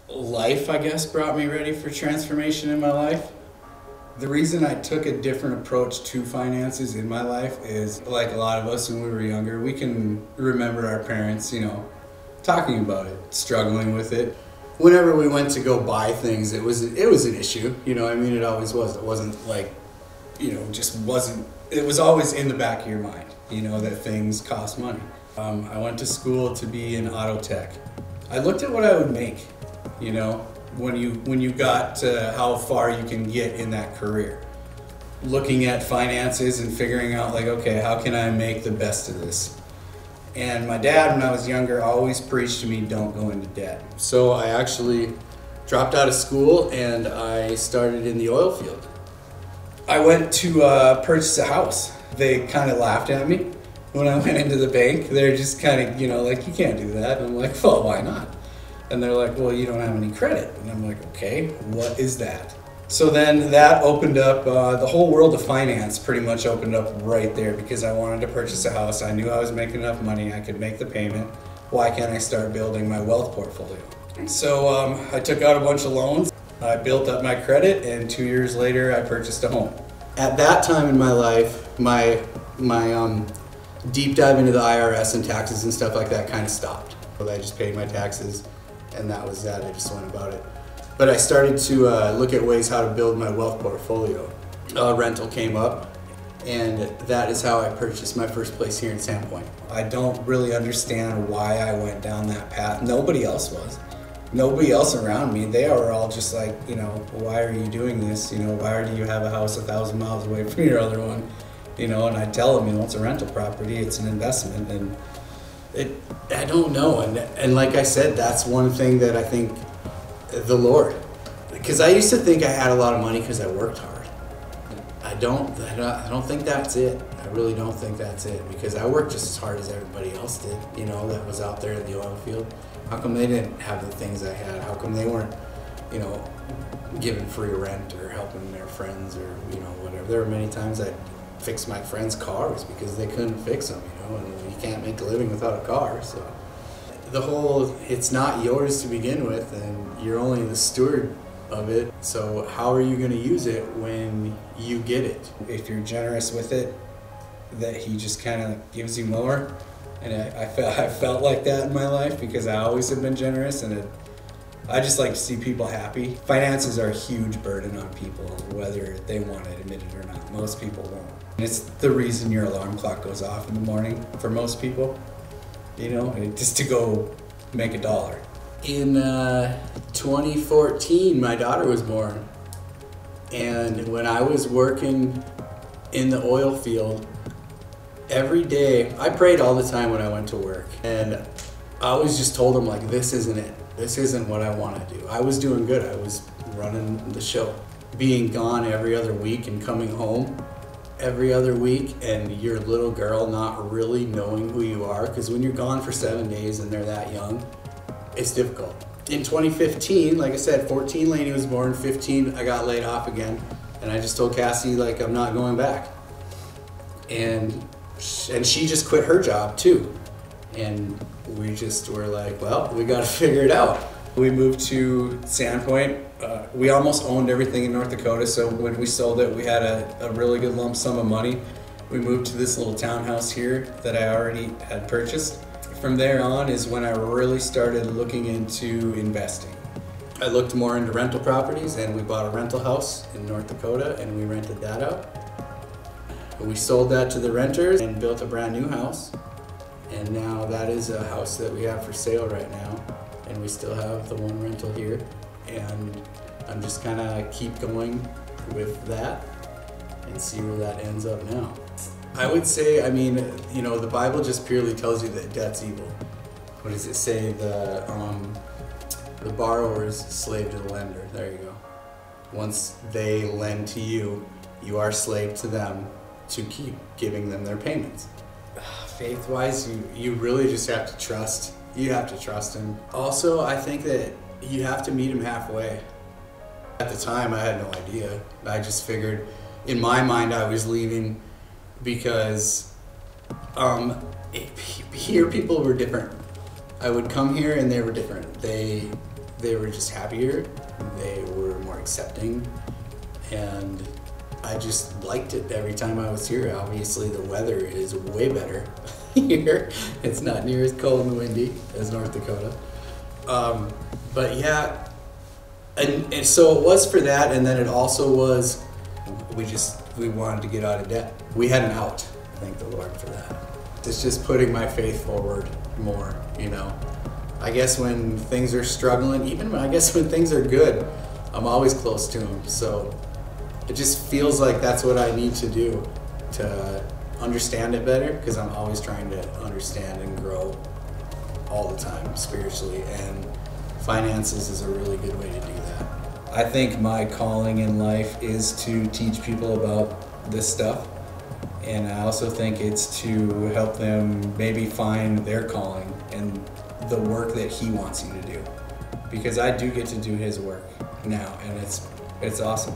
life, I guess, brought me ready for transformation in my life. The reason I took a different approach to finances in my life is, like a lot of us when we were younger, we can remember our parents, talking about it, struggling with it. Whenever we went to go buy things, it was an issue. It always was. It wasn't like, just wasn't. It was always in the back of your mind, that things cost money. I went to school to be an auto tech. I looked at what I would make, when you got to how far you can get in that career. Looking at finances and figuring out like, okay, how can I make the best of this? And my dad, when I was younger, always preached to me, don't go into debt. So I actually dropped out of school and I started in the oil field. I went to purchase a house. They kind of laughed at me when I went into the bank. They're just kind of, like, you can't do that. And I'm like, well, why not? And they're like, well, you don't have any credit. And I'm like, okay, what is that? So then that opened up, the whole world of finance pretty much opened up right there because I wanted to purchase a house. I knew I was making enough money, I could make the payment. Why can't I start building my wealth portfolio? So I took out a bunch of loans, I built up my credit, and 2 years later I purchased a home. At that time in my life, my deep dive into the IRS and taxes and stuff like that kind of stopped. I just paid my taxes and that was that, I just went about it. But I started to look at ways how to build my wealth portfolio. Rental came up, and that is how I purchased my first place here in Sandpoint. I don't really understand why I went down that path. Nobody else was. Nobody else around me. They were all just like, why are you doing this? Why do you have a house 1,000 miles away from your other one? And I tell them, it's a rental property, it's an investment, and I don't know. And like I said, that's one thing that I think the Lord, because I used to think I had a lot of money because I worked hard. I don't think that's it. I really don't think that's it, because I worked just as hard as everybody else did, that was out there in the oil field. How come they didn't have the things I had? How come they weren't, giving free rent or helping their friends or, whatever. There were many times I'd fix my friends' cars because they couldn't fix them, and you can't make a living without a car, so. The whole, it's not yours to begin with, and you're only the steward of it, so how are you going to use it when you get it? If you're generous with it, that he just kind of gives you more, and I felt like that in my life because I always have been generous, and I just like to see people happy. Finances are a huge burden on people, whether they want to admit it or not. Most people won't. And it's the reason your alarm clock goes off in the morning for most people. Just to go make $1. In 2014, my daughter was born. And when I was working in the oil field, every day, I prayed all the time when I went to work. And I always just told them, like, this isn't it. This isn't what I want to do. I was doing good. I was running the show. Being gone every other week and coming home every other week, and your little girl not really knowing who you are, because when you're gone for 7 days and they're that young, it's difficult. In 2015, like I said, 14 Laney was born, 15 I got laid off again, and I just told Cassie, like, I'm not going back. And she just quit her job too. And we just were like, well, we got to figure it out. We moved to Sandpoint. We almost owned everything in North Dakota, so when we sold it, we had a really good lump sum of money. We moved to this little townhouse here that I already had purchased. From there on is when I really started looking into investing. I looked more into rental properties, and we bought a rental house in North Dakota, and we rented that out. We sold that to the renters and built a brand new house. And now that is a house that we have for sale right now. And we still have the one rental here. And I'm just kind of keep going with that and see where that ends up now. I would say, the Bible just purely tells you that debt's evil. What does it say? The borrower is slave to the lender. There you go. Once they lend to you, you are slave to them to keep giving them their payments. Faith-wise, you really just have to trust. You have to trust him. Also, I think that you have to meet him halfway. At the time, I had no idea. I just figured, in my mind, I was leaving because here people were different. I would come here and they were different. They they were just happier, they were more accepting, and I just liked it every time I was here. Obviously the weather is way better here. It's not near as cold and windy as North Dakota. But yeah, and so it was for that, and then it also was, we wanted to get out of debt. We had an out, thank the Lord for that. It's just putting my faith forward more, you know. I guess when things are struggling, even I guess when things are good, I'm always close to Him. So it just feels like that's what I need to do to understand it better, because I'm always trying to understand and grow all the time spiritually, and finances is a really good way to do that. I think my calling in life is to teach people about this stuff, and I also think it's to help them maybe find their calling and the work that He wants you to do, because I do get to do His work now, and it's awesome.